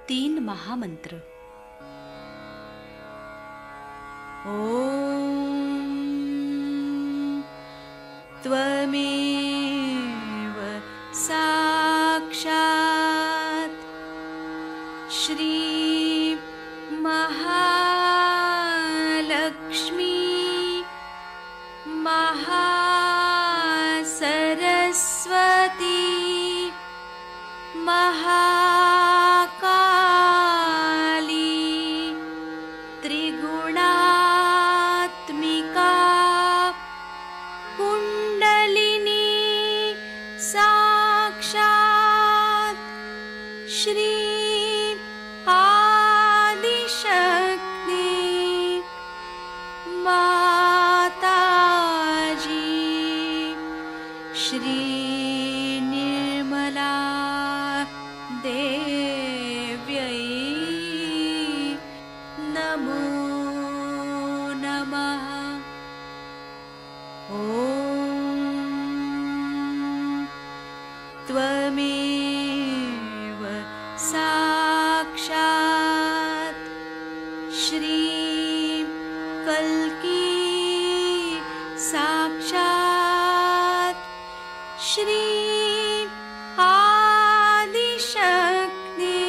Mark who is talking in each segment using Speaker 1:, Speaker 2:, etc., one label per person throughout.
Speaker 1: 3 महामंत्र। ओम त्वमेव साक्षात् श्री महालक्ष्मी महासरस्वती महाकाली त्रिगुणात्मिका कुंडलिनी साक्षात् श्री आदिशक्ति माताजी श्री निर्मला देव्यै नमो नमः। ॐ त्वमेव साक्षात् श्री कल्की साक्षात् श्री आदिशक्ति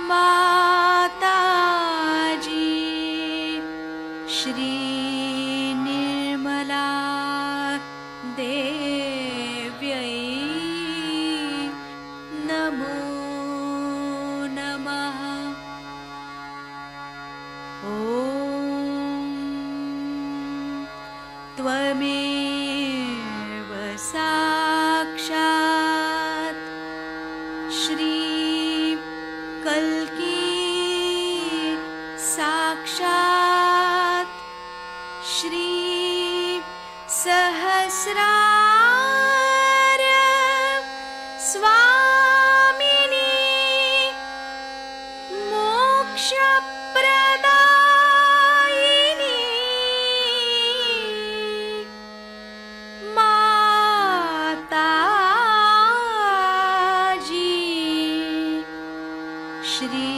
Speaker 1: माताजी श्री निर्मला देव्यै नमो नमः। ॐ त्वमेव साक्षात् श्री कल्की साक्षात् श्री सहस्रार स्वामिनी मोक्षप्रदायिनी माताजी श्री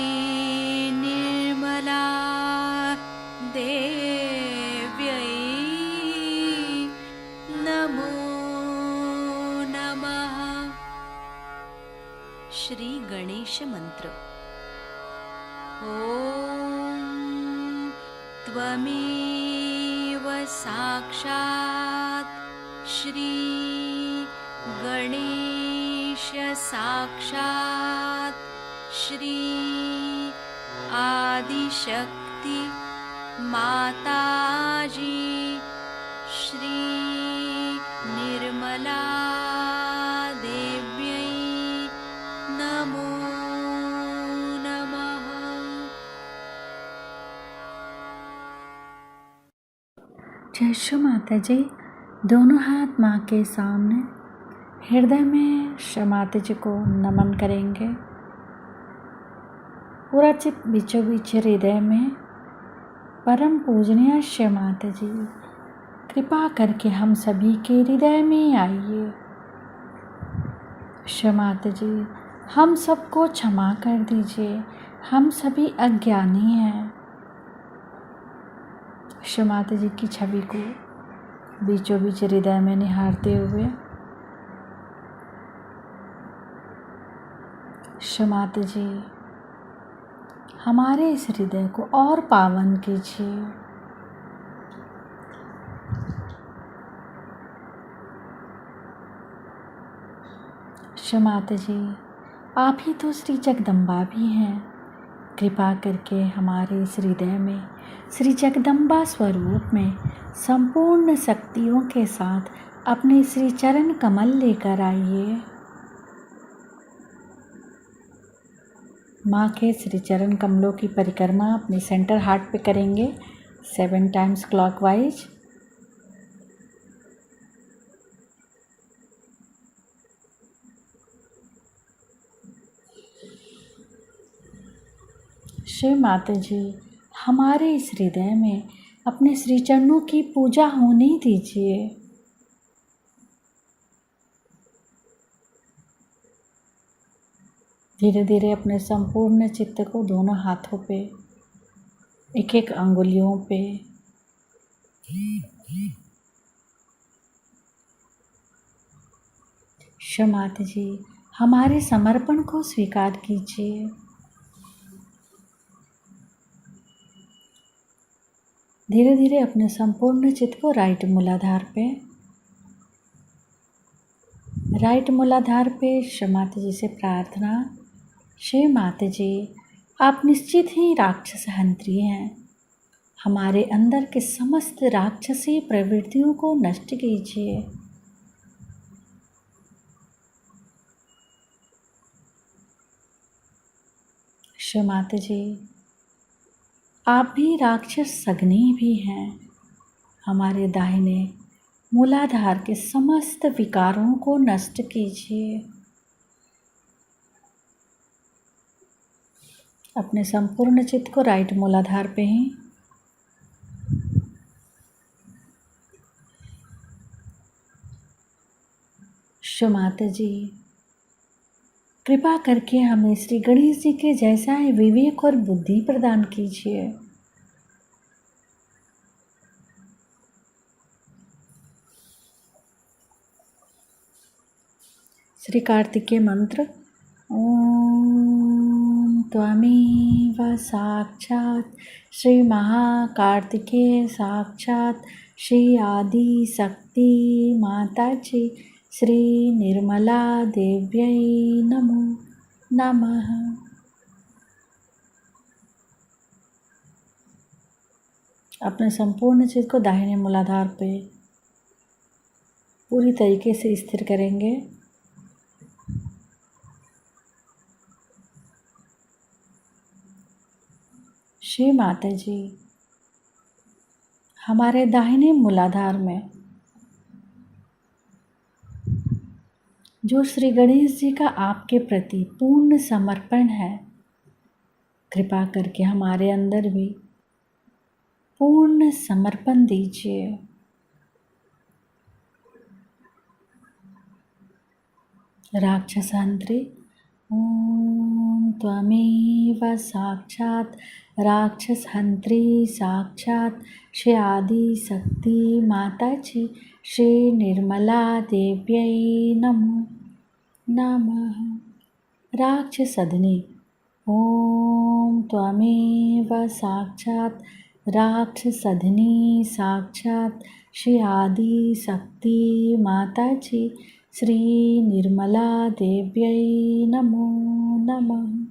Speaker 1: निर्मला देव्यै नमो नमः। श्री गणेश मंत्र। ओम त्वमेव साक्षात् श्री गणेश साक्षात् श्री आदिशक्ति माताजी श्री निर्मला देव्यै नमो नमः।
Speaker 2: जय श्री माता जी। दोनों हाथ माँ के सामने हृदय में श्री माता जी को नमन करेंगे। पूरा चित बीचों बीच हृदय में परम पूजनीय श्री माता जी, कृपा करके हम सभी के हृदय में आइए। श्री माता जी, हम सबको क्षमा कर दीजिए, हम सभी अज्ञानी हैं। श्री माता जी की छवि को बीचों बीच हृदय में निहारते हुए श्री माता जी हमारे इस हृदय को और पावन कीजिए। श्री माता जी, आप ही तो श्री जगदम्बा भी हैं। कृपा करके हमारे इस हृदय में श्री जगदम्बा स्वरूप में संपूर्ण शक्तियों के साथ अपने श्री चरण कमल लेकर आइए। माँ के श्री चरण कमलों की परिक्रमा अपने सेंटर हार्ट पे करेंगे 7 टाइम्स क्लॉकवाइज। श्री माता जी, हमारे इस हृदय में अपने श्री चरणों की पूजा होने दीजिए। धीरे धीरे अपने संपूर्ण चित्त को दोनों हाथों पे, एक एक अंगुलियों पे क्षमात जी, हमारे समर्पण को स्वीकार कीजिए। धीरे धीरे अपने संपूर्ण चित्त को राइट मूलाधार पे क्षमात जी से प्रार्थना। श्री माता जी, आप निश्चित ही राक्षस हंत्री हैं। हमारे अंदर के समस्त राक्षसी प्रवृत्तियों को नष्ट कीजिए। श्री माता जी, आप भी राक्षस सग्नी भी हैं। हमारे दाहिने मूलाधार के समस्त विकारों को नष्ट कीजिए। अपने संपूर्ण चित्त को राइट मूलाधार पे ही श्री माता जी, कृपा करके हमें श्री गणेश जी के जैसा ही विवेक और बुद्धि प्रदान कीजिए। श्री कार्तिकेय मंत्र। ओम त्वमेव साक्षात् श्री महाकार्तिकेय साक्षात् श्री आदि शक्ति माता जी श्री निर्मला देव्यै नमो नमः। अपने संपूर्ण चित्त को दाहिने मूलाधार पे पूरी तरीके से स्थिर करेंगे। श्री माता जी, हमारे दाहिने मूलाधार में जो श्री गणेश जी का आपके प्रति पूर्ण समर्पण है, कृपा करके हमारे अंदर भी पूर्ण समर्पण दीजिए। राक्षसांत्री। ओम त्वमेव साक्षात् राक्षसहंत्री साक्षात् श्री आदि शक्ति माता जी श्री निर्मला देव्यै नमो नमः। राक्षसधनी। ओम त्वमेव साक्षात् राक्षसधनी साक्षात् श्री आदि शक्ति माता जी श्री निर्मला देव्यै नमो नमः।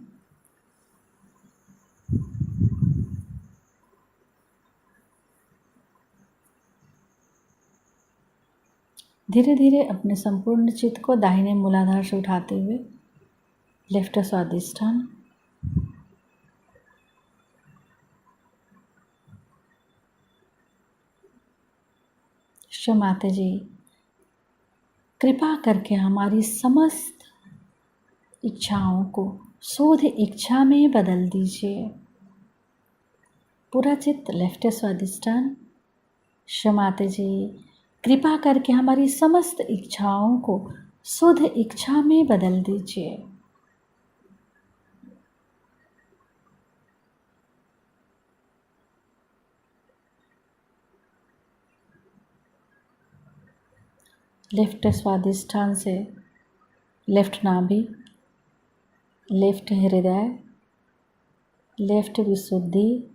Speaker 2: धीरे धीरे अपने संपूर्ण चित्त को दाहिने मूलाधार से उठाते हुए लेफ्ट स्वादिष्ठान। श्री माता जी, कृपा करके हमारी समस्त इच्छाओं को शोध इच्छा में बदल दीजिए। पूरा चित्त लेफ्ट स्वादिष्ठान। श्री माता जी, कृपा करके हमारी समस्त इच्छाओं को शुद्ध इच्छा में बदल दीजिए। लेफ्ट स्वादिष्ठान से लेफ्ट नाभि, लेफ्ट हृदय, लेफ्ट विशुद्धि,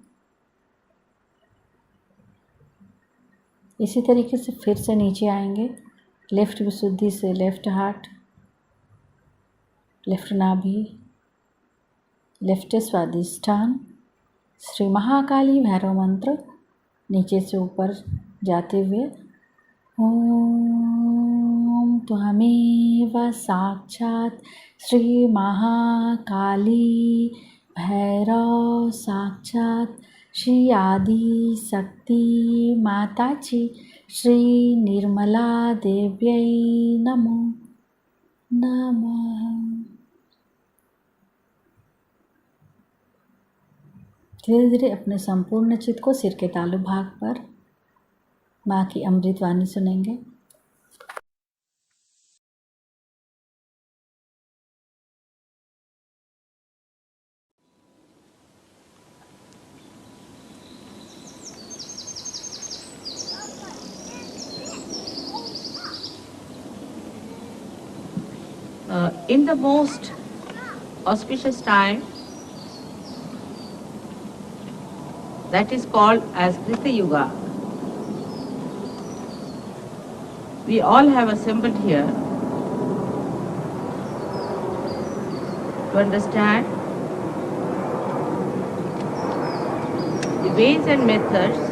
Speaker 2: इसी तरीके से फिर से नीचे आएंगे। लेफ्ट विशुद्धि से लेफ्ट हार्ट, लेफ्ट नाभि, लेफ्ट स्वादिष्ठान। श्री महाकाली भैरव मंत्र नीचे से ऊपर जाते हुए ओम त्वमेव साक्षात् श्री महाकाली भैरव साक्षात् श्री आदि शक्ति माता जी श्री निर्मला देव्यै नमो नमः। धीरे धीरे अपने संपूर्ण चित्त को सिर के तालु भाग पर माँ की अमृत वाणी सुनेंगे।
Speaker 3: in the most auspicious time, that is called as Krita Yuga, we all have assembled here to understand the ways and methods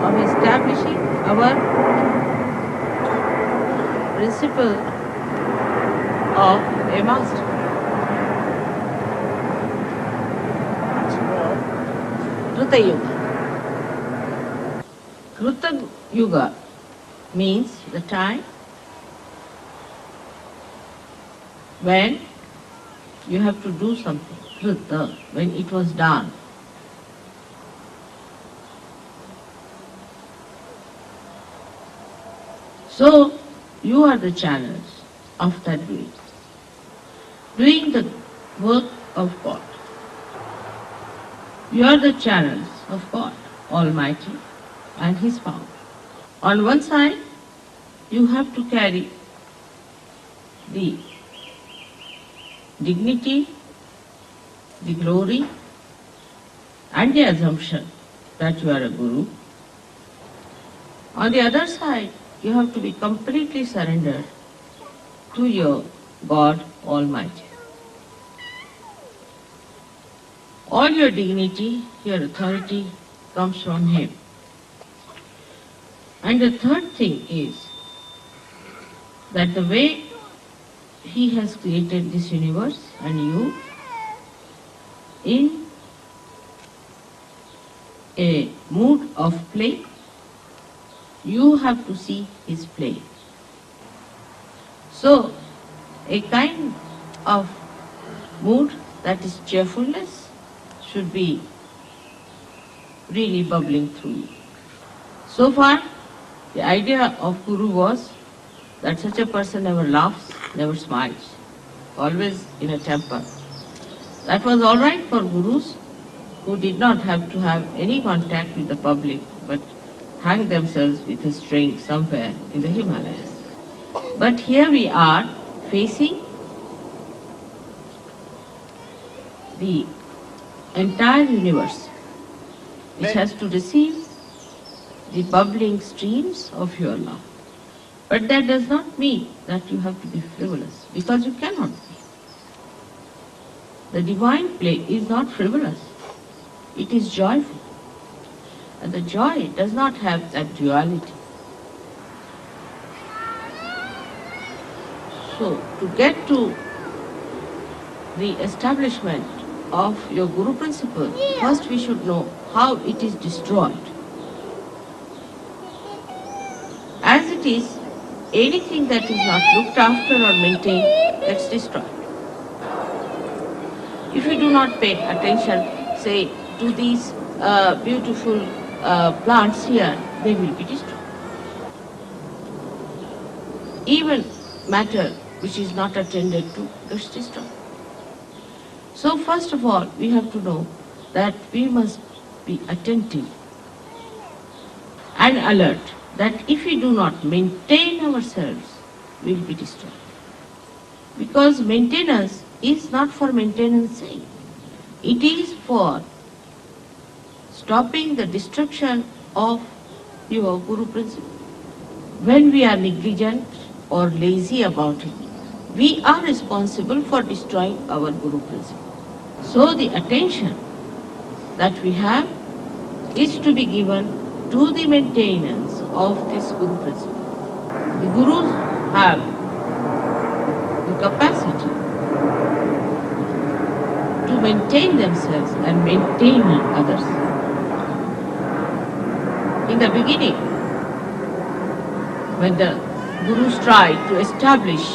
Speaker 3: of establishing our principle of a master. Krita Yuga. Krita Yuga means the time when you have to do something. Krita, when it was done. So, you are the channels of that doing the work of God. You are the channels of God Almighty and His power. On one side, you have to carry the dignity, the glory, and the assumption that you are a guru. On the other side, you have to be completely surrendered to your God Almighty. All your dignity, your authority comes from Him. And the third thing is that the way He has created this universe and you in a mood of play, you have to see His play. So, a kind of mood that is cheerfulness should be really bubbling through you. So far, the idea of Guru was that such a person never laughs, never smiles, always in a temper. That was all right for Gurus who did not have to have any contact with the public but hang themselves with a string somewhere in the Himalayas. But here we are facing the entire universe, which has to receive the bubbling streams of your love. But that does not mean that you have to be frivolous, because you cannot be. The divine play is not frivolous, it is joyful. And the joy does not have that duality. So, to get to the establishment of your Guru principle, first we should know how it is destroyed. As it is, anything that is not looked after or maintained gets destroyed. If you do not pay attention, say, to these beautiful plants here, they will be destroyed. Even matter which is not attended to gets destroyed. So first of all, we have to know that we must be attentive and alert that if we do not maintain ourselves, we will be destroyed. Because maintenance is not for maintenance sake. It is for stopping the destruction of your Guru principle. When we are negligent or lazy about it, we are responsible for destroying our Guru principle. So the attention that we have is to be given to the maintenance of this Guru principle. The Gurus have the capacity to maintain themselves and maintain others. In the beginning, when the Gurus tried to establish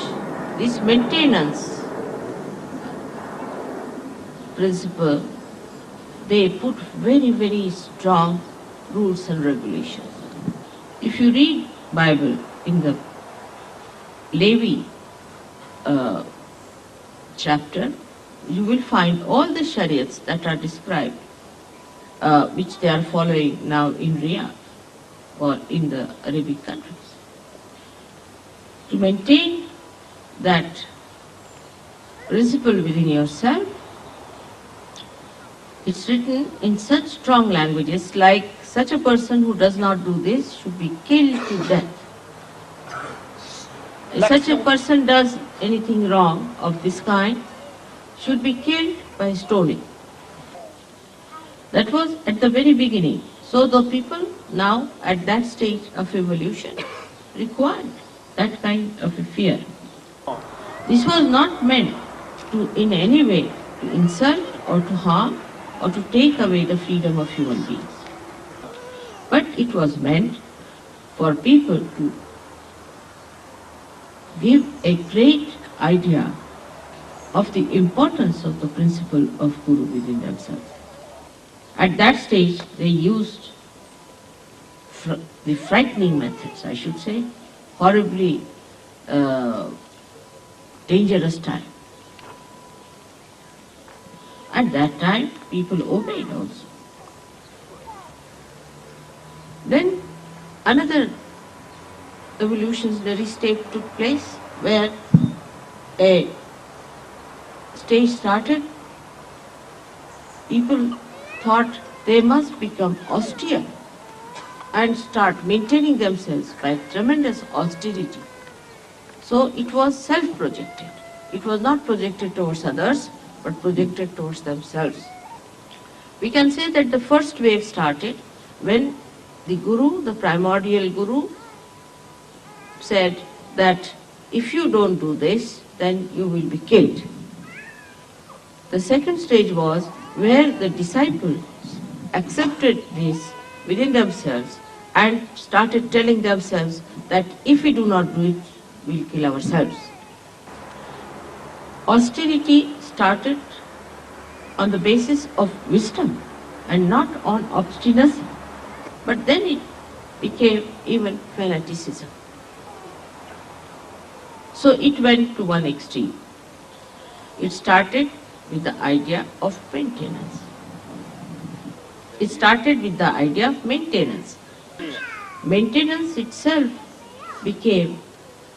Speaker 3: this maintenance principle, they put very, very strong rules and regulations. If you read Bible in the Levi chapter, you will find all the chariots that are described, which they are following now in Riyadh or in the Arabic countries. To maintain that principle within yourself. It's written in such strong languages, like such a person who does not do this should be killed to death. If such a person does anything wrong of this kind, should be killed by stoning. That was at the very beginning. So the people now at that stage of evolution required that kind of a fear. This was not meant to in any way to insult or to harm or to take away the freedom of human beings. But it was meant for people to give a great idea of the importance of the principle of Guru within themselves. At that stage, they used the frightening methods, I should say, horribly dangerous time. At that time, people obeyed also. Then another evolutionary step took place where a stage started. People thought they must become austere and start maintaining themselves by tremendous austerity. So it was self-projected. It was not projected towards others, but projected towards themselves. We can say that the first wave started when the Guru, the primordial Guru, said that if you don't do this, then you will be killed. The second stage was where the disciples accepted this within themselves and started telling themselves that if we do not do it, we'll kill ourselves. Austerity started on the basis of wisdom and not on obstinacy. But then it became even fanaticism. So it went to one extreme. It started with the idea of maintenance. It started with the idea of maintenance. Maintenance itself became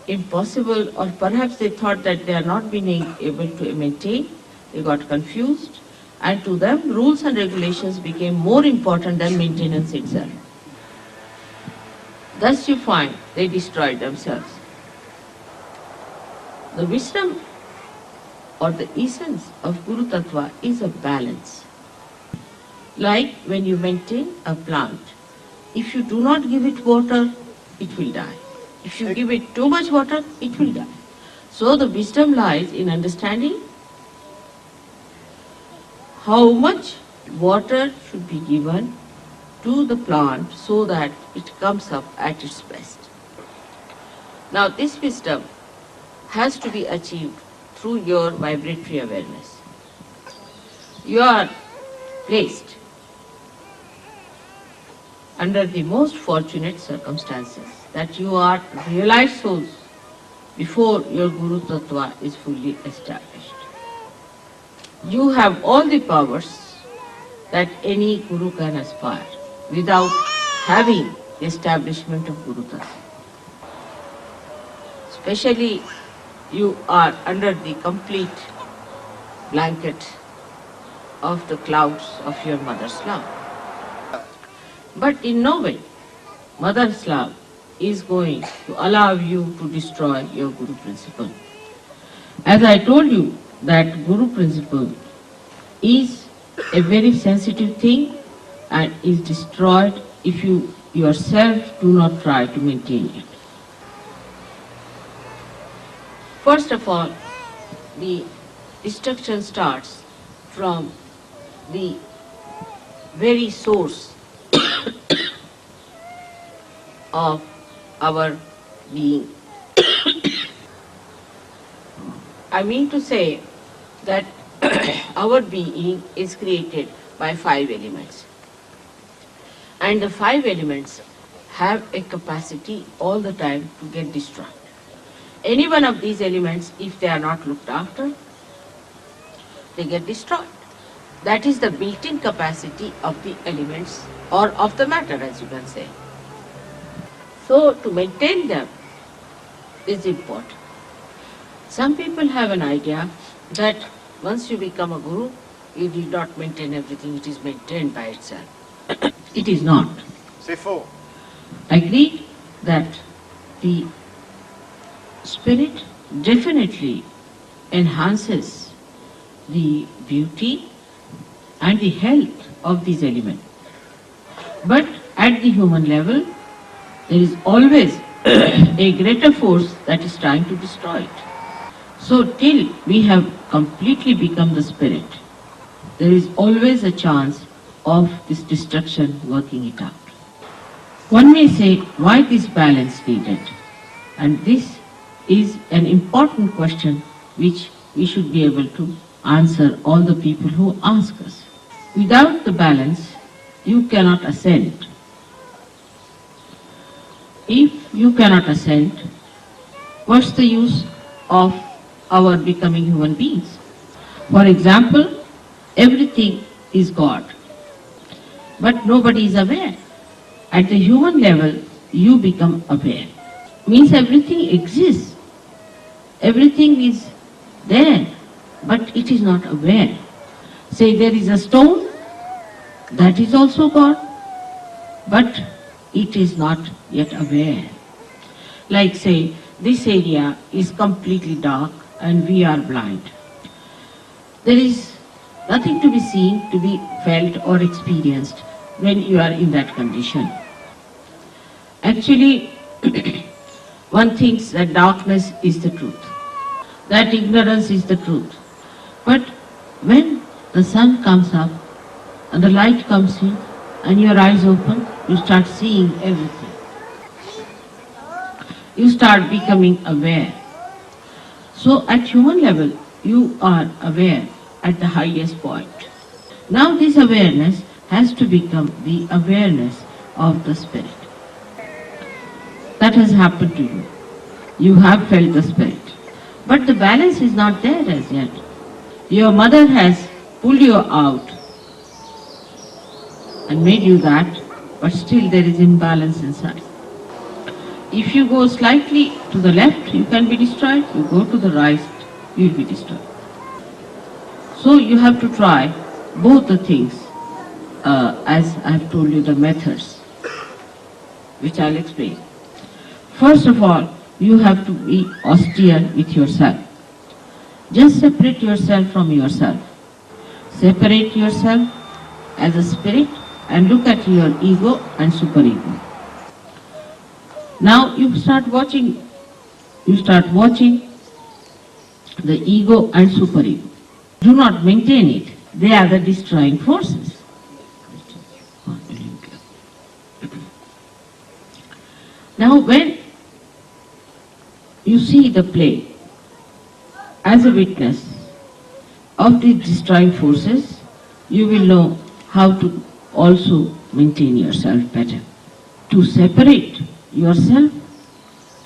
Speaker 3: impossible, or perhaps they thought that they are not being able to maintain. They got confused, and to them rules and regulations became more important than maintenance itself. Thus you find they destroyed themselves. The wisdom or the essence of Guru Tattva is a balance. Like when you maintain a plant, if you do not give it water, it will die. If you give it too much water, it will die. So the wisdom lies in understanding how much water should be given to the plant so that it comes up at its best. Now this wisdom has to be achieved through your vibratory awareness. You are placed under the most fortunate circumstances that you are realized souls before your Guru Tattva is fully established. You have all the powers that any Guru can aspire without having the establishment of Guru Tattva. Especially you are under the complete blanket of the clouds of your mother's love. But in no way mother's love is going to allow you to destroy your Guru principle. As I told you, that Guru principle is a very sensitive thing and is destroyed if you yourself do not try to maintain it. First of all, the destruction starts from the very source of our being. I mean to say that our being is created by 5 elements. And the 5 elements have a capacity all the time to get destroyed. Any one of these elements, if they are not looked after, they get destroyed. That is the built-in capacity of the elements or of the matter, as you can say. So to maintain them is important. Some people have an idea that once you become a guru, you need not maintain everything, it is maintained by itself. It is not.
Speaker 4: C'est faux.
Speaker 3: Agreed that the spirit definitely enhances the beauty and the health of these elements. But at the human level, there is always a greater force that is trying to destroy it. So till we have completely become the spirit, there is always a chance of this destruction working it out. One may say, why this balance needed? And this is an important question which we should be able to answer all the people who ask us. Without the balance, you cannot ascend. If you cannot ascend, what's the use of our becoming human beings? For example, everything is God, but nobody is aware. At the human level, you become aware. Means everything exists. Everything is there, but it is not aware. Say there is a stone, that is also God, but it is not yet aware. Like say, this area is completely dark and we are blind. There is nothing to be seen, to be felt or experienced when you are in that condition. Actually, one thinks that darkness is the truth, that ignorance is the truth. But when the sun comes up and the light comes in and your eyes open, you start seeing everything. You start becoming aware. So at human level, you are aware at the highest point. Now this awareness has to become the awareness of the spirit. That has happened to you. You have felt the spirit. But the balance is not there as yet. Your mother has pulled you out and made you that, but still there is imbalance inside. If you go slightly to the left, you can be destroyed. You go to the right, you will be destroyed. So you have to try both the things, as I have told you the methods, which I'll explain. First of all, you have to be austere with yourself. Just separate yourself from yourself. Separate yourself as a spirit and look at your ego and superego. Now you start watching the ego and superego. Do not maintain it. They are the destroying forces. Now when you see the play as a witness of the destroying forces, you will know how to also maintain yourself better. To separate yourself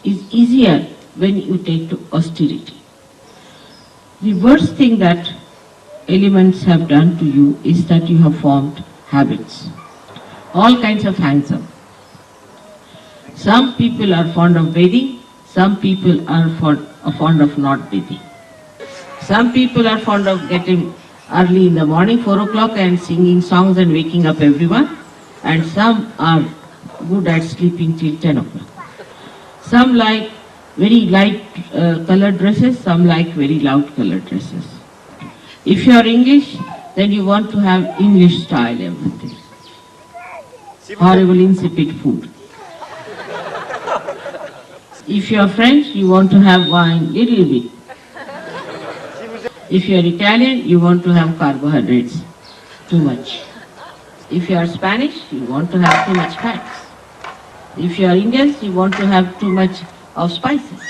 Speaker 3: is easier when you take to austerity. The worst thing that elements have done to you is that you have formed habits, all kinds of hangs-up. Some people are fond of bathing, some people are fond of not bathing. Some people are fond of getting early in the morning, 4 o'clock, and singing songs and waking up everyone, and some are good at sleeping till 10 o'clock. Some like very light colored dresses, some like very loud colored dresses. If you are English, then you want to have English style everything. Horrible insipid food. If you are French, you want to have wine little bit. If you are Italian, you want to have carbohydrates too much. If you are Spanish, you want to have too much fats. If you are Indians, you want to have too much of spices.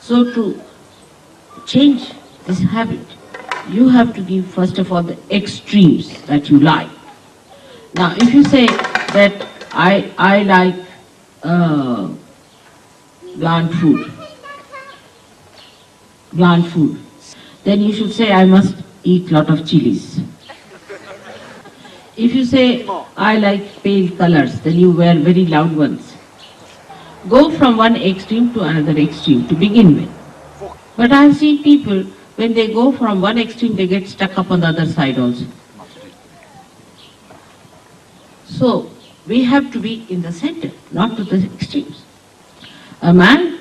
Speaker 3: So to change this habit, you have to give first of all the extremes that you like. Now if you say that I like bland food, then you should say I must eat lot of chilies. If you say I like pale colors, then you wear very loud ones. Go from one extreme to another extreme to begin with. But I have seen people, when they go from one extreme, they get stuck up on the other side also. So, we have to be in the center, not to the extremes. A man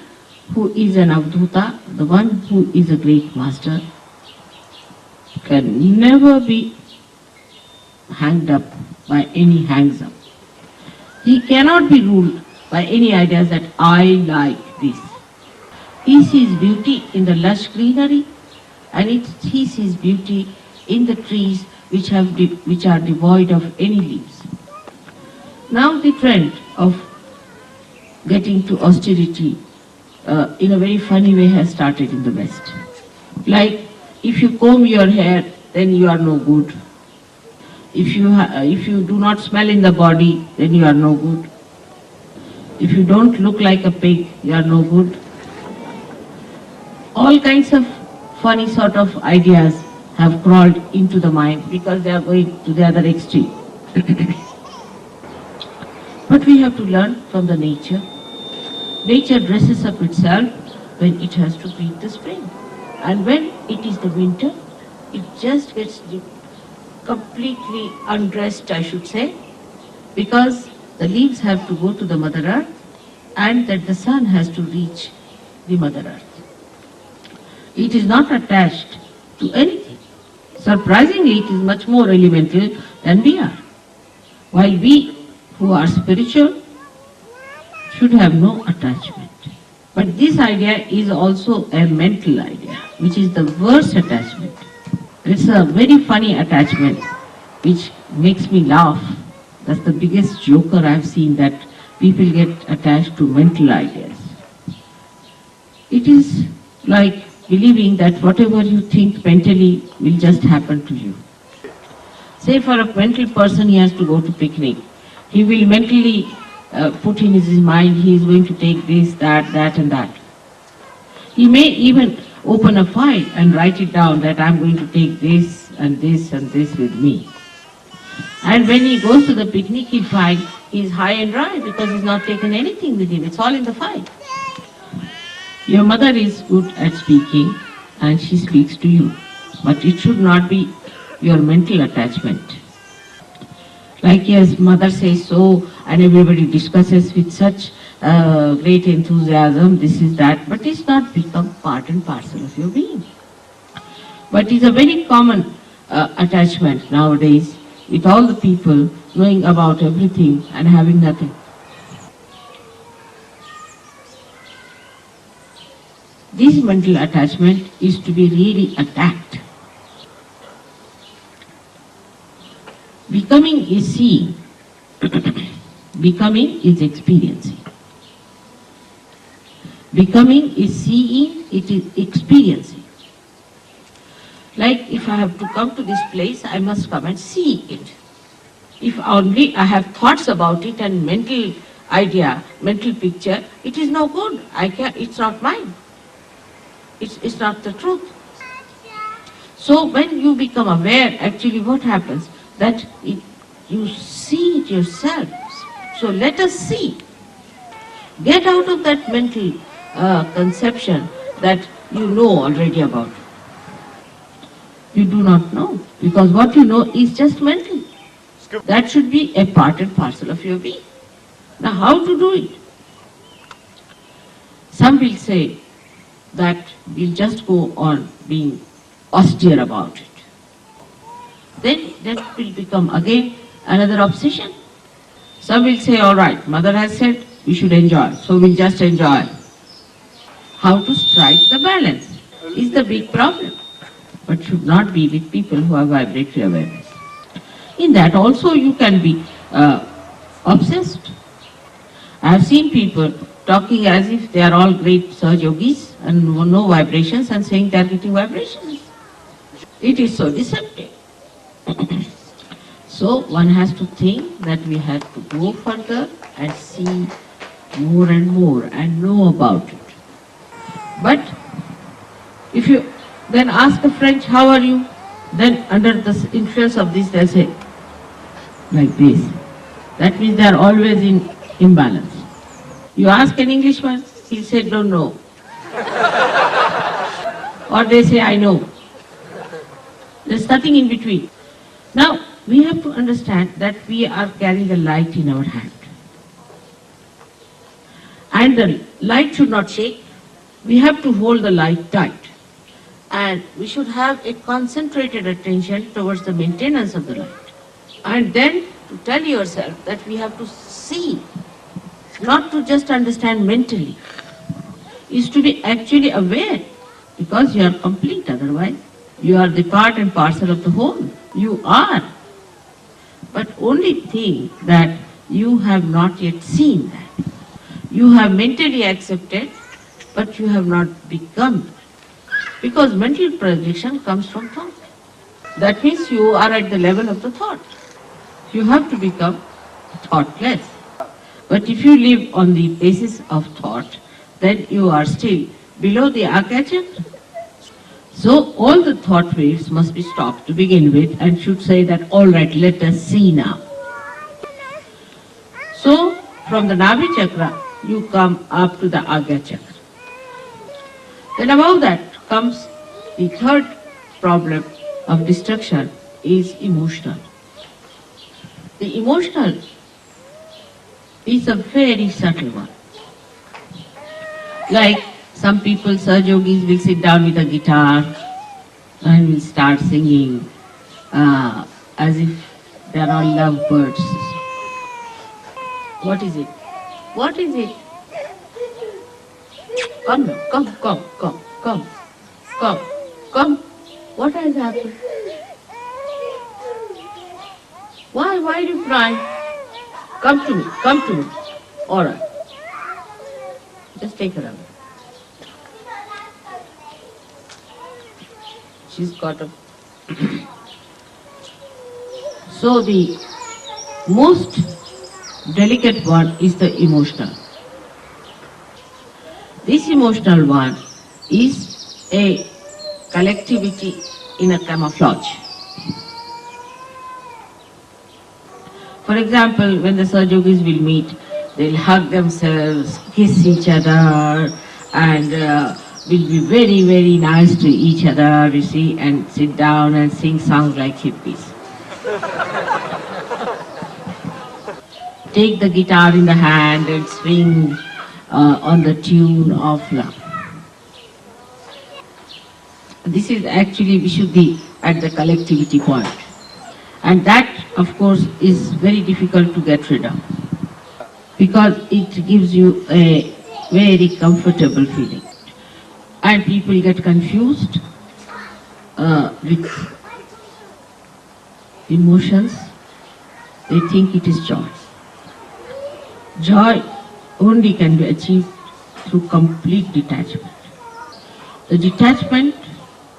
Speaker 3: who is an Avdhuta, the one who is a great master, can never be hanged up by any hangs up. He cannot be ruled by any ideas that I like this. He sees beauty in the lush greenery, and he sees beauty in the trees which are devoid of any leaves. Now the trend of getting to austerity in a very funny way has started in the West. Like, if you comb your hair, then you are no good. If you do not smell in the body, then you are no good. If you don't look like a pig, you are no good. All kinds of funny sort of ideas have crawled into the mind because they are going to the other extreme. But we have to learn from the nature. Nature dresses up itself when it has to greet the spring. And when it is the winter, it just gets completely undressed, I should say, because the leaves have to go to the Mother Earth and that the sun has to reach the Mother Earth. It is not attached to anything. Surprisingly, it is much more elemental than we are. While we who are spiritual should have no attachment. But this idea is also a mental idea, which is the worst attachment. It's a very funny attachment, which makes me laugh. That's the biggest joker I've seen, that people get attached to mental ideas. It is like believing that whatever you think mentally will just happen to you. Say for a mental person, he has to go to picnic. He will mentally put in his mind, he is going to take this, that and that. He may even open a file and write it down that I'm going to take this and this and this with me. And when he goes to the picnic, he'll find he's high and dry because he's not taken anything with him. It's all in the file. Your mother is good at speaking and she speaks to you, but it should not be your mental attachment. Like, yes, mother says so and everybody discusses with such great enthusiasm, this is that, but it's not become part and parcel of your being. But it's a very common attachment nowadays with all the people knowing about everything and having nothing. This mental attachment is to be really attacked. Becoming is seeing. Becoming is experiencing. Becoming is seeing, it is experiencing. Like, if I have to come to this place, I must come and see it. If only I have thoughts about it and mental idea, mental picture, it is no good. It's not mine. It's not the truth. So when you become aware, actually what happens? That you see it yourself. So let us see. Get out of that mental conception that you know already about. You do not know, because what you know is just mental. That should be a part and parcel of your being. Now, how to do it? Some will say that we'll just go on being austere about it. Then that will become again another obsession. Some will say, all right, mother has said we should enjoy, so we'll just enjoy. How to strike the balance is the big problem, but should not be with people who have vibratory awareness. In that also you can be obsessed. I have seen people talking as if they are all great Sahaj Yogis and no vibrations and saying they are getting vibrations. It is so deceptive. So one has to think that we have to go further and see more and more and know about it. But if you then ask a French, how are you? Then under the influence of this they'll say, like this. That means they are always in imbalance. You ask an Englishman, he'll say, don't know. or they say, I know. There's nothing in between. Now, we have to understand that we are carrying a light in our hand. And the light should not shake. We have to hold the light tight. And we should have a concentrated attention towards the maintenance of the light. And then to tell yourself that we have to see, not to just understand mentally, is to be actually aware, because you are complete otherwise. You are the part and parcel of the whole. You are. But only thing that you have not yet seen that. You have mentally accepted, but you have not become. Because mental projection comes from thought. That means you are at the level of the thought. You have to become thoughtless. But if you live on the basis of thought, then you are still below the archangel. So all the thought waves must be stopped to begin with and should say that, all right, let us see now. So from the Nabhi chakra, you come up to the Agya chakra. Then above that comes the third problem of destruction is emotional. The emotional is a very subtle one. Like some people, Sahaja-yogis, will sit down with a guitar and will start singing as if they are all lovebirds. What is it? What is it? Come now, come. What has happened? Why do you cry? Come to me. All right. Just take her away. She's got a... So the most delicate one is the emotional. This emotional one is a collectivity in a camouflage. For example, when the Sahaja-yogis will meet, they'll hug themselves, kiss each other, and will be very, very nice to each other, you see, and sit down and sing songs like hippies. Take the guitar in the hand and swing on the tune of love. This is actually Vishuddhi at the collectivity point. And that, of course, is very difficult to get rid of, because it gives you a very comfortable feeling. And people get confused with emotions. They think it is joy. Joy only can be achieved through complete detachment. The detachment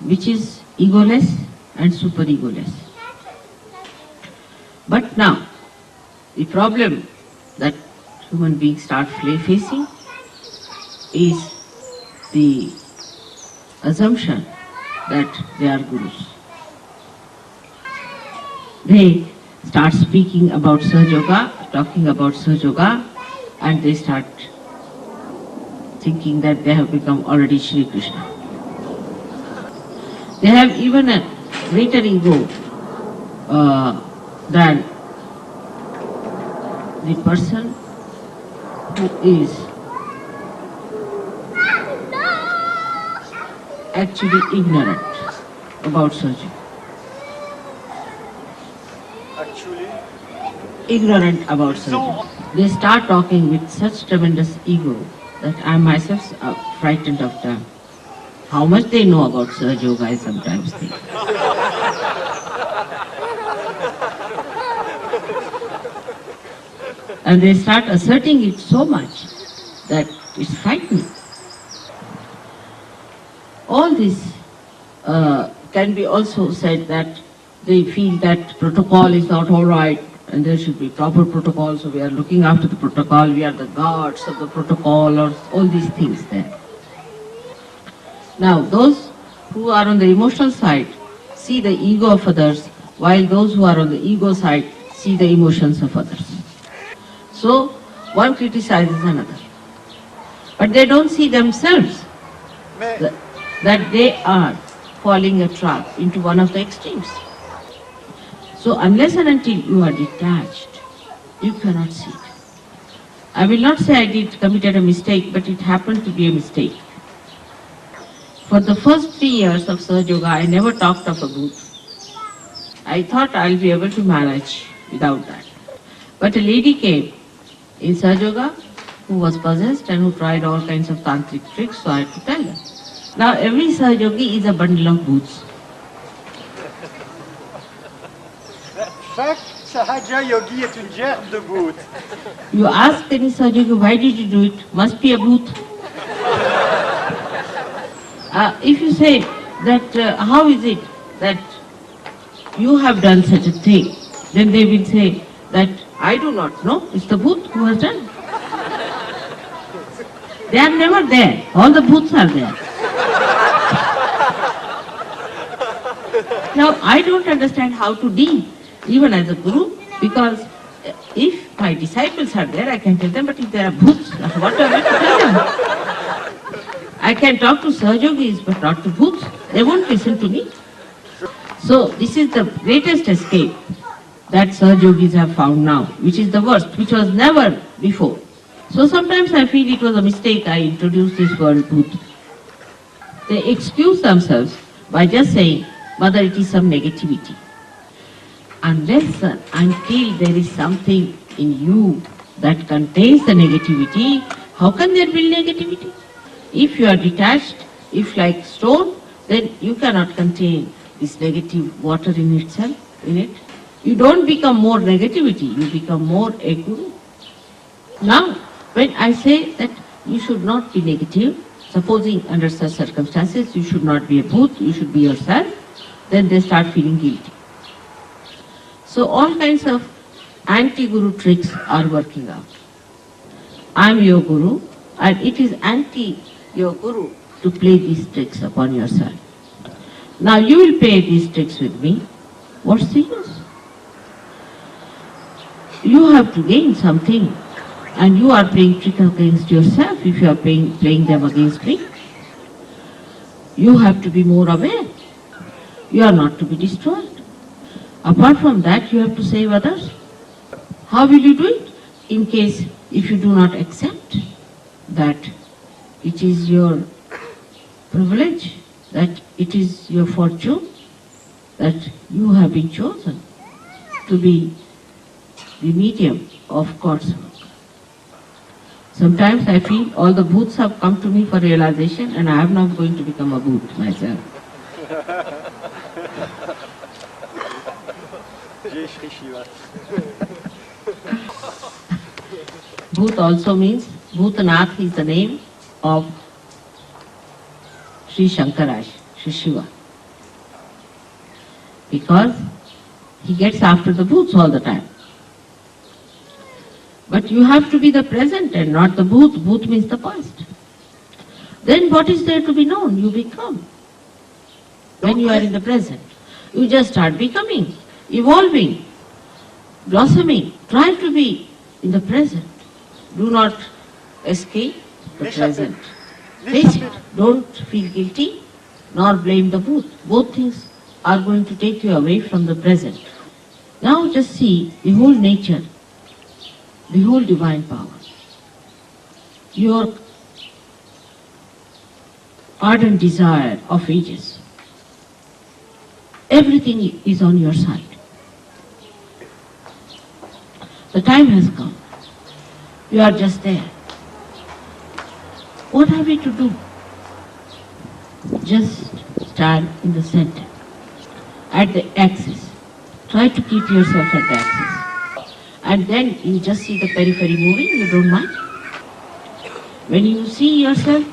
Speaker 3: which is egoless and super-egoless. But now, the problem that human beings start facing is the assumption that they are gurus. They start speaking about Sahaja Yoga, talking about Sahaja Yoga, and they start thinking that they have become already Shri Krishna. They have even a greater ego than the person who is actually ignorant about Sahaja. Ignorant about Sahaja. They start talking with such tremendous ego that I myself am frightened of them. How much they know about Sahaja Yoga, I sometimes think. And they start asserting it so much that it's frightening. All this can be also said that they feel that protocol is not all right and there should be proper protocol, so we are looking after the protocol, we are the gods of the protocol, or all these things there. Now, those who are on the emotional side see the ego of others, while those who are on the ego side see the emotions of others. So, one criticizes another. But they don't see themselves. that they are falling a trap into one of the extremes. So unless and until you are detached, you cannot see it. I will not say I committed a mistake, but it happened to be a mistake. For the first 3 years of Sahaja Yoga, I never talked of a booth. I thought I'll be able to manage without that. But a lady came in Sahaja Yoga who was possessed and who tried all kinds of tantric tricks, so I had to tell her. Now every Sahaja Yogi is a bundle of booths.
Speaker 4: Chaque Sahaja Yogi est une gerbe de booth.
Speaker 3: You ask any Sahaja Yogi, why did you do it? Must be a booth. If you say that, how is it that you have done such a thing, then they will say that I do not know, it's the booth who has done. They are never there, all the booths are there. Now I don't understand how to deal, even as a guru, because if my disciples are there, I can tell them, but if there are booths, what am I to tell them? I can talk to Sahaja Yogis, but not to booths. They won't listen to me. So this is the greatest escape that Sahaja Yogis have found now, which is the worst, which was never before. So sometimes I feel it was a mistake I introduced this word booth. They excuse themselves by just saying, Mother, it is some negativity. Unless until there is something in you that contains the negativity, how can there be negativity? If you are detached, if like stone, then you cannot contain this negative water in itself, in it. You don't become more negativity, you become more a guru. Now, when I say that you should not be negative, supposing under such circumstances you should not be a booth, you should be yourself, then they start feeling guilty. So all kinds of anti-guru tricks are working out. I am your guru, and it is anti-your guru to play these tricks upon yourself. Now you will play these tricks with me. What's the use? You have to gain something, and you are playing trick against yourself if you are playing them against me. You have to be more aware. You are not to be destroyed. Apart from that, you have to save others. How will you do it? In case if you do not accept that it is your privilege, that it is your fortune, that you have been chosen to be the medium of God's work. Sometimes I feel all the booths have come to me for realization and I am not going to become a booth myself.
Speaker 4: Jai Shri Shiva.
Speaker 3: Bhut also means, Bhutanath is the name of Sri Shankaraj, Sri Shiva. Because he gets after the booths all the time. But you have to be the present and not the booth. Booth means the past. Then what is there to be known? You become. When you are in the present, you just start becoming, evolving, blossoming. Try to be in the present. Do not escape the present. Face it. Don't feel guilty nor blame the booth. Both things are going to take you away from the present. Now just see the whole nature, the whole divine power. Your ardent desire of ages. Everything is on your side. The time has come. You are just there. What have you to do? Just stand in the center, at the axis. Try to keep yourself at the axis. And then you just see the periphery moving, you don't mind. When you see yourself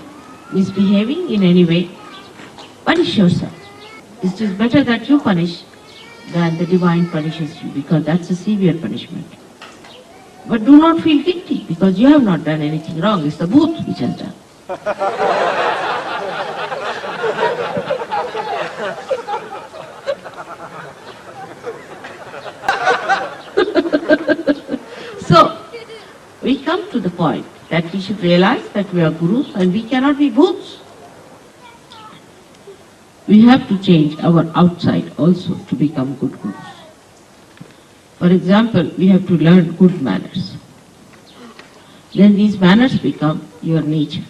Speaker 3: misbehaving in any way, punish yourself. It is better that you punish than the divine punishes you, because that's a severe punishment. But do not feel guilty, because you have not done anything wrong. It's the booth which has done. So, we come to the point that we should realize that we are gurus and we cannot be booths. we have to change our outside also to become good gurus. For example, we have to learn good manners. Then these manners become your nature.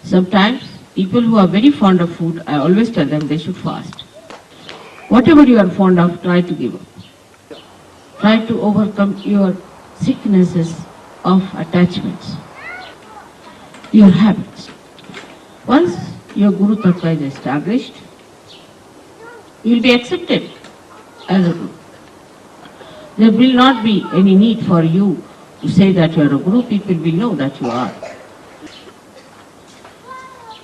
Speaker 3: Sometimes people who are very fond of food, I always tell them they should fast. Whatever you are fond of, try to give up. Try to overcome your sicknesses of attachments, your habits. Once your Guru Tattva is established, you will be accepted as a Guru. There will not be any need for you to say that you are a Guru. People will know that you are.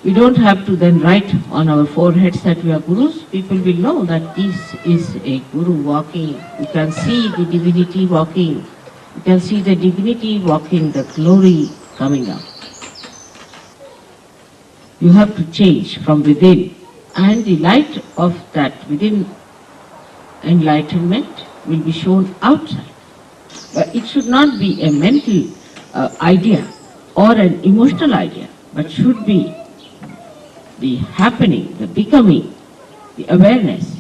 Speaker 3: We don't have to then write on our foreheads that we are Gurus. People will know that this is a Guru walking. You can see the divinity walking. You can see the dignity walking, the glory coming out. You have to change from within, and the light of that within enlightenment will be shown outside. But it should not be a mental idea or an emotional idea, but should be the happening, the becoming, the awareness.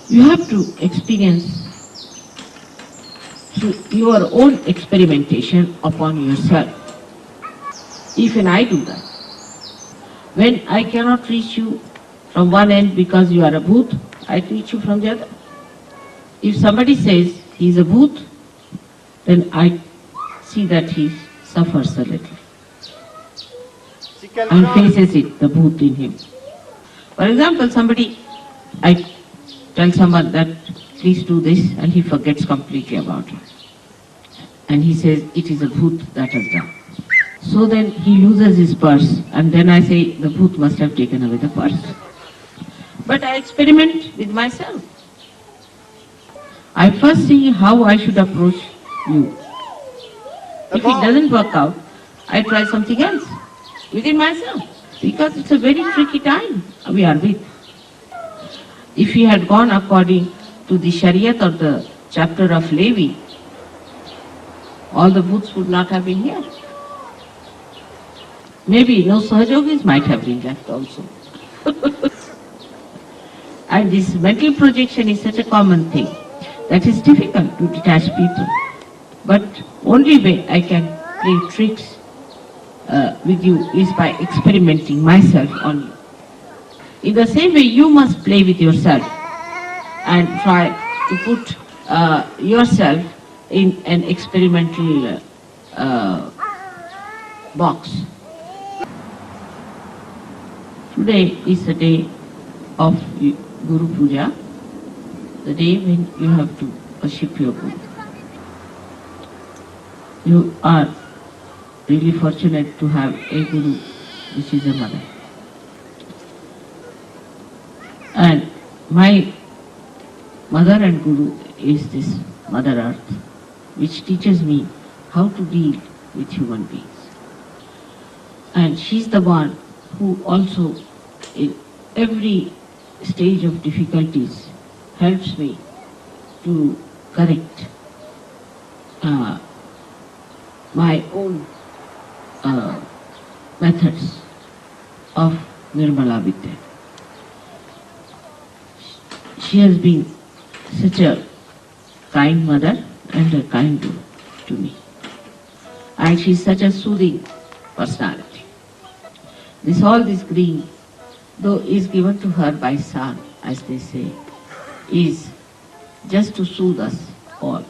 Speaker 3: You have to experience through your own experimentation upon yourself. Even I do that. When I cannot reach you from one end because you are a bhoot, I reach you from the other. If somebody says he is a bhoot, then I see that he suffers a little and faces it, the bhoot in him. For example, I tell someone that please do this, and he forgets completely about it. And he says it is a bhoot that has done. So then he loses his purse, and then I say the bhoot must have taken away the purse. But I experiment with myself. I first see how I should approach you. If it doesn't work out, I try something else within myself, because it's a very tricky time we are with. If we had gone according to the Shariat or the chapter of Levi, all the booths would not have been here. Maybe no Sahajogis might have been left also. And this mental projection is such a common thing that is difficult to detach people. But only way I can play tricks with you is by experimenting myself on you. In the same way, you must play with yourself and try to put yourself in an experimental box. Today is the day of Guru Puja, the day when you have to worship your Guru. You are really fortunate to have a Guru, which is a mother. And my mother and Guru is this Mother Earth, which teaches me how to deal with human beings. And she's the one who also, in every stage of difficulties, helps me to correct my own methods of Nirmala Vidya. She has been such a kind mother and a kind Guru to me. And she is such a soothing personality. All this green, though is given to her by sun, as they say, is just to soothe us all.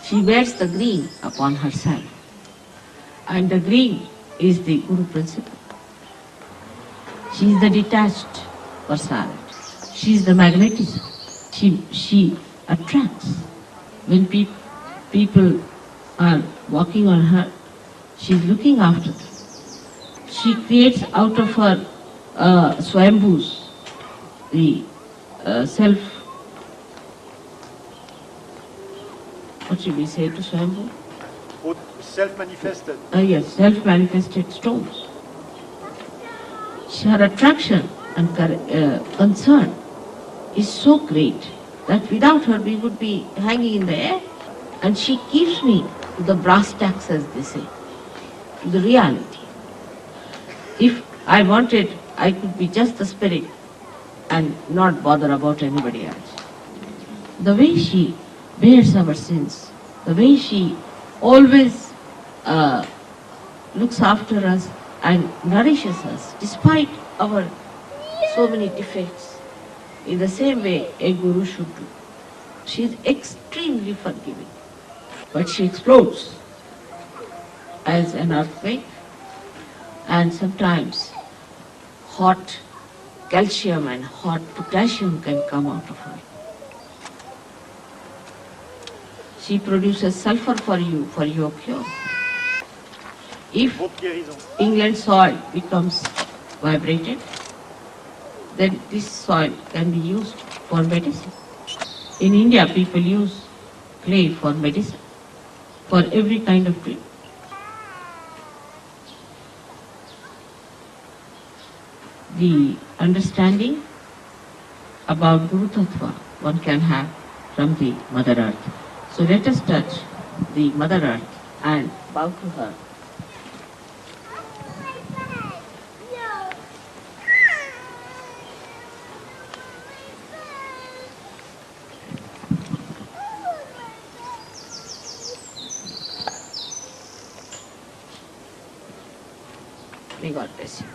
Speaker 3: She wears the green upon herself. And the green is the Guru principle. She is the detached personality. She is the magnetism. She attracts. When people are walking on her, she is looking after them. She creates out of her Swayambhus the self. What should we say to Swayambhu?
Speaker 4: Self-manifested.
Speaker 3: Yes, self-manifested stones. Her attraction and concern is so great that without her we would be hanging in the air. And she keeps me to the brass tacks, as they say, to the reality. If I wanted I could be just the spirit and not bother about anybody else. The way she bears our sins, the way she always looks after us and nourishes us despite our so many defects, in the same way a guru should do. She is extremely forgiving, but she explodes as an earthquake, and sometimes hot calcium and hot potassium can come out of her. She produces sulfur for you, for your cure. If
Speaker 4: Votre guérison.
Speaker 3: England's soil becomes vibrated, then this soil can be used for medicine. In India, people use clay for medicine, for every kind of treatment. The understanding about Guru Tattva one can have from the Mother Earth. So let us touch the Mother Earth and bow to her. May God bless you.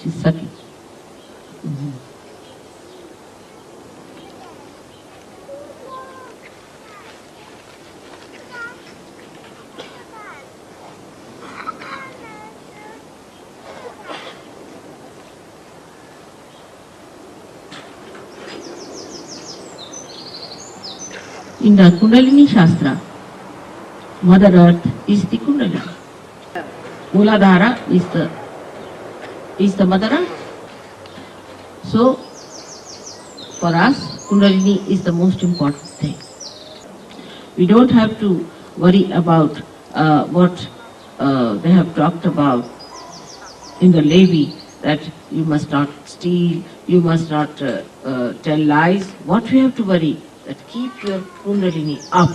Speaker 3: She's sucking. In the Kundalini Shastra, Mother Earth is the Kundalini. Mooladhara is the Mother Earth. So, for us, Kundalini is the most important thing. We don't have to worry about what they have talked about in the Levi, that you must not steal, you must not tell lies. What we have to worry, that keep your Kundalini up.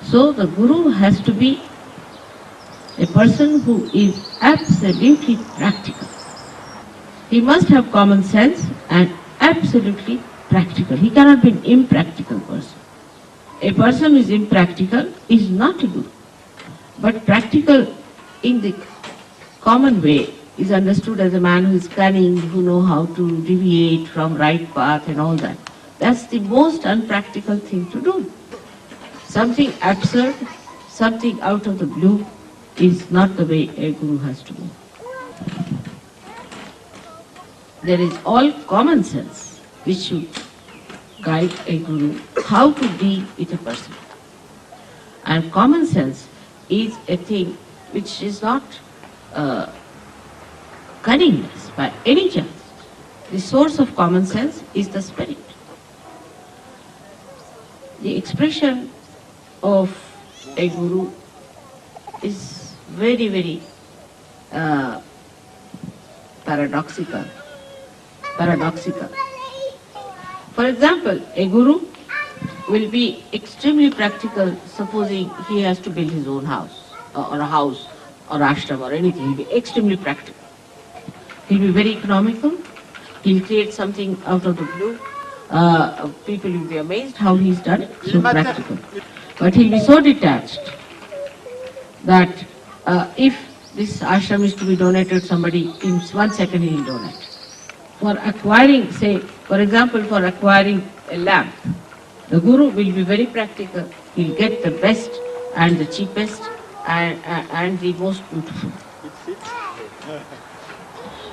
Speaker 3: So the Guru has to be a person who is absolutely practical. He must have common sense and absolutely practical. He cannot be an impractical person. A person who is impractical is not a Guru. But practical in the common way is understood as a man who is cunning, who knows how to deviate from right path and all that. That's the most unpractical thing to do. Something absurd, something out of the blue is not the way a Guru has to move. There is all common sense which should guide a Guru how to deal with a person. And common sense is a thing which is not cunningness by any chance. The source of common sense is the spirit. The expression of a Guru is very, very paradoxical. For example, a Guru will be extremely practical, supposing he has to build his own house, or a house, or ashram, or anything. He'll be extremely practical. He'll be very economical. He'll create something out of the blue. People will be amazed how he's done it, so practical. But he'll be so detached that if this ashram is to be donated to somebody, in 1 second he'll donate. For acquiring, say, for example, for acquiring a lamp, the Guru will be very practical. He'll get the best and the cheapest and the most beautiful.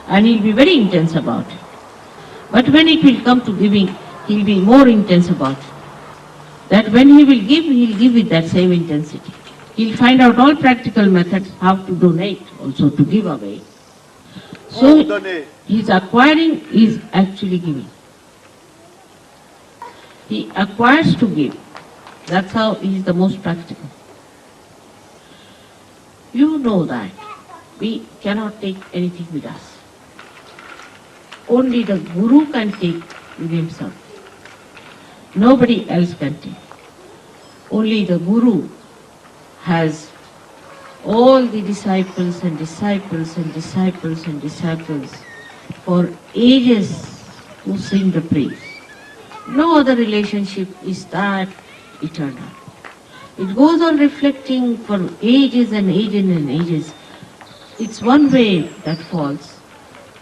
Speaker 3: And he'll be very intense about it. But when it will come to giving, he'll be more intense about it. That when he will give, he'll give with that same intensity. He'll find out all practical methods how to donate, also to give away. So his acquiring is actually giving. He acquires to give. That's how he is the most practical. You know that we cannot take anything with us. Only the Guru can take with himself. Nobody else can take. Only the Guru has all the disciples and disciples and disciples and disciples for ages who sing the praise. No other relationship is that eternal. It goes on reflecting for ages and ages and ages. It's one wave that falls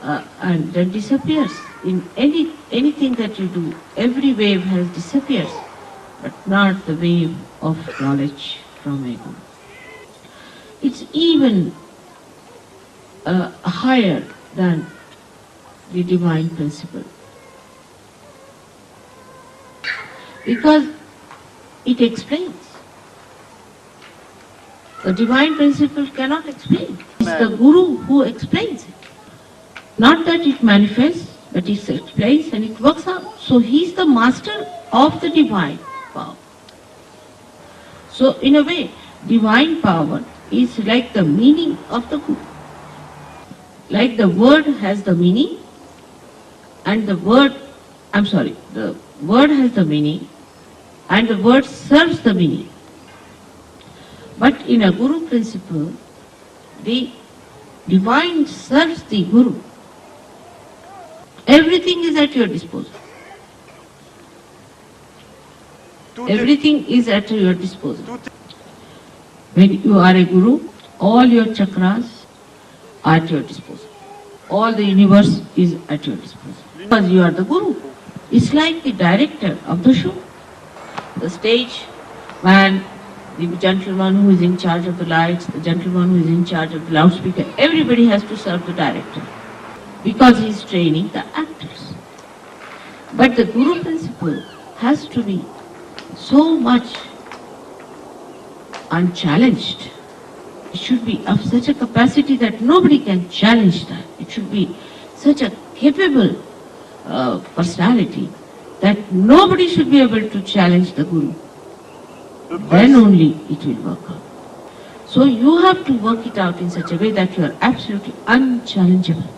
Speaker 3: and then disappears. In anything that you do, every wave has disappears, but not the wave of knowledge from a Guru. It's even higher than the divine principle, because it explains. The divine principle cannot explain. It's the Guru who explains it. Not that it manifests, but it explains and it works out. So he is the master of the divine power. So in a way, divine power is like the meaning of the Guru. Like the word has the meaning, and the word has the meaning, and the word serves the meaning. But in a Guru principle, the divine serves the Guru. Everything is at your disposal. Everything is at your disposal. When you are a Guru, all your chakras are at your disposal. All the universe is at your disposal. Because you are the Guru. It's like the director of the show. The stage man, the gentleman who is in charge of the lights, the gentleman who is in charge of the loudspeaker, everybody has to serve the director because he is training the actors. But the Guru principle has to be so much unchallenged. It should be of such a capacity that nobody can challenge that. It should be such a capable personality that nobody should be able to challenge the Guru. Then only it will work out. So you have to work it out in such a way that you are absolutely unchallengeable.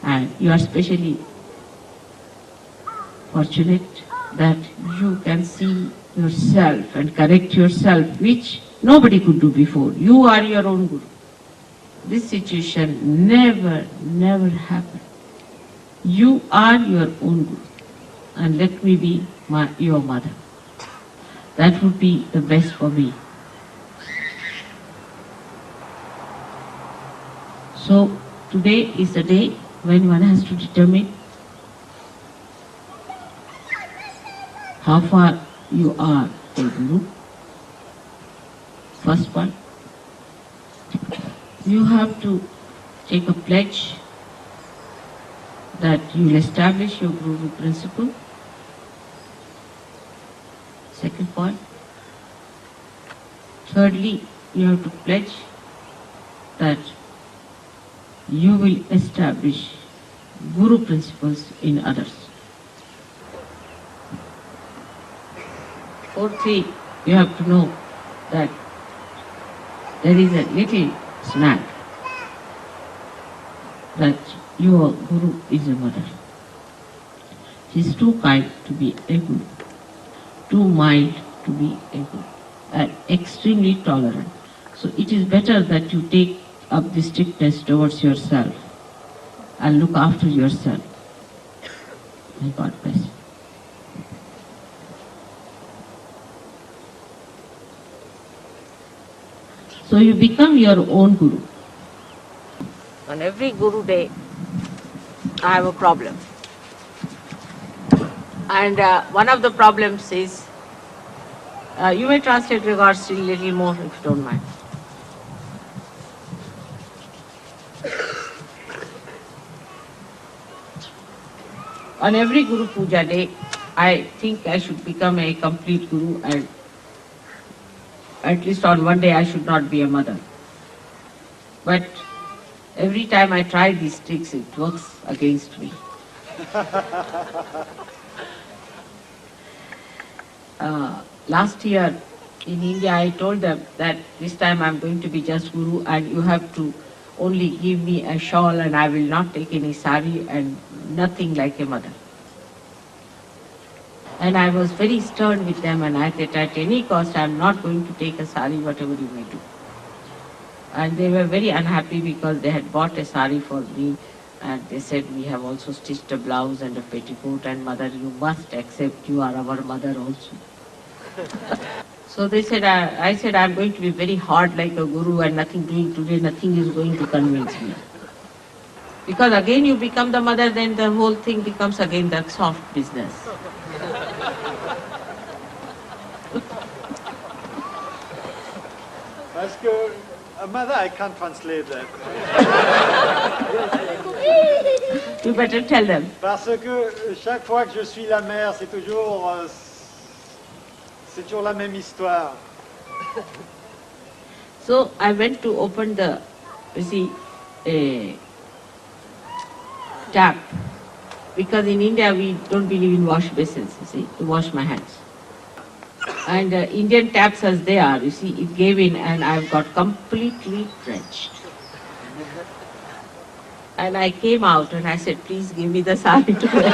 Speaker 3: And you are especially fortunate that you can see yourself and correct yourself, which nobody could do before. You are your own Guru. This situation never happened. You are your own Guru. And let me be your mother. That would be the best for me. So today is the day when one has to determine how far you are a Guru. First one, you have to take a pledge that you will establish your Guru principle. Second point. Thirdly, you have to pledge that you will establish Guru principles in others. Fourthly, you have to know that there is a little snag that your Guru is a mother. She is too kind to be a Guru, too mild to be a Guru, and extremely tolerant. So it is better that you take up the strictness towards yourself and look after yourself. May God bless you. So you become your own Guru. On every Guru Day, I have a problem. And one of the problems is, you may translate regards still a little more if you don't mind. On every Guru Puja Day, I think I should become a complete Guru, and at least on one day I should not be a mother. But every time I try these tricks, it works against me. Last year in India, I told them that this time I'm going to be just Guru and you have to only give me a shawl and I will not take any sari and nothing like a mother. And I was very stern with them and I said at any cost I'm not going to take a sari whatever you may do. And they were very unhappy because they had bought a sari for me and they said we have also stitched a blouse and a petticoat and mother you must accept you are our mother also. So they said, I said I'm going to be very hard like a guru and nothing doing today, nothing is going to convince me. Because again you become the mother, then the whole thing becomes again the soft business.
Speaker 4: Parce que, mother, I can't translate that.
Speaker 3: You better tell them.
Speaker 4: Parce que chaque fois que je suis la mère, c'est toujours la même histoire.
Speaker 3: So I went to open the, you see, tap. Because in India we don't believe in wash basins, you see, to wash my hands. And Indian taps as they are, you see, it gave in and I've got completely drenched. And I came out and I said, please give me the sari to wear.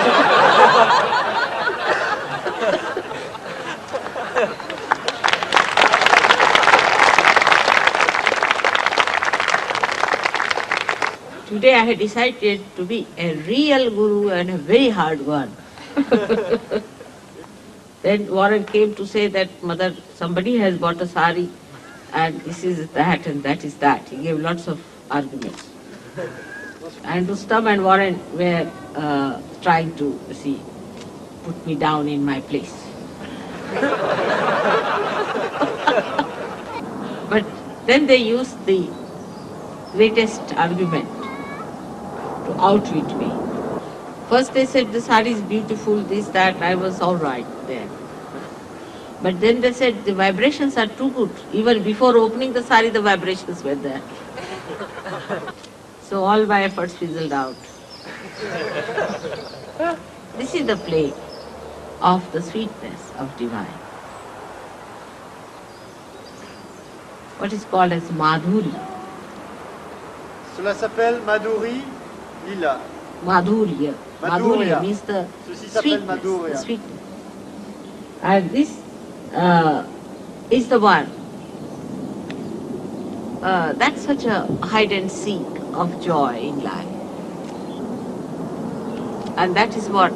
Speaker 3: Today I had decided to be a real guru and a very hard one. Then Warren came to say that, Mother, somebody has bought a sari and this is that and that is that. He gave lots of arguments. And Rustam and Warren were trying to, see, put me down in my place. But then they used the greatest argument to outwit me. First they said the sari is beautiful, this, that, I was all right there. But then they said the vibrations are too good. Even before opening the sari, the vibrations were there. So all my efforts fizzled out. This is the play of the sweetness of divine. What is called as Madhuri.
Speaker 4: Cela s'appelle Madhuri Lila.
Speaker 3: Madhurya. Madhurya means the
Speaker 4: Ceci s'appelle
Speaker 3: sweetness.
Speaker 4: Madhurya.
Speaker 3: The sweetness. And this is the one. That's such a hide and seek of joy in life. And that is what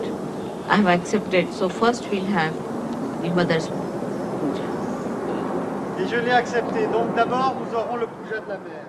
Speaker 3: I have accepted. So first we'll have the mother's puja.
Speaker 4: Et je l'ai accepté. Donc d'abord, nous aurons le puja de la mère.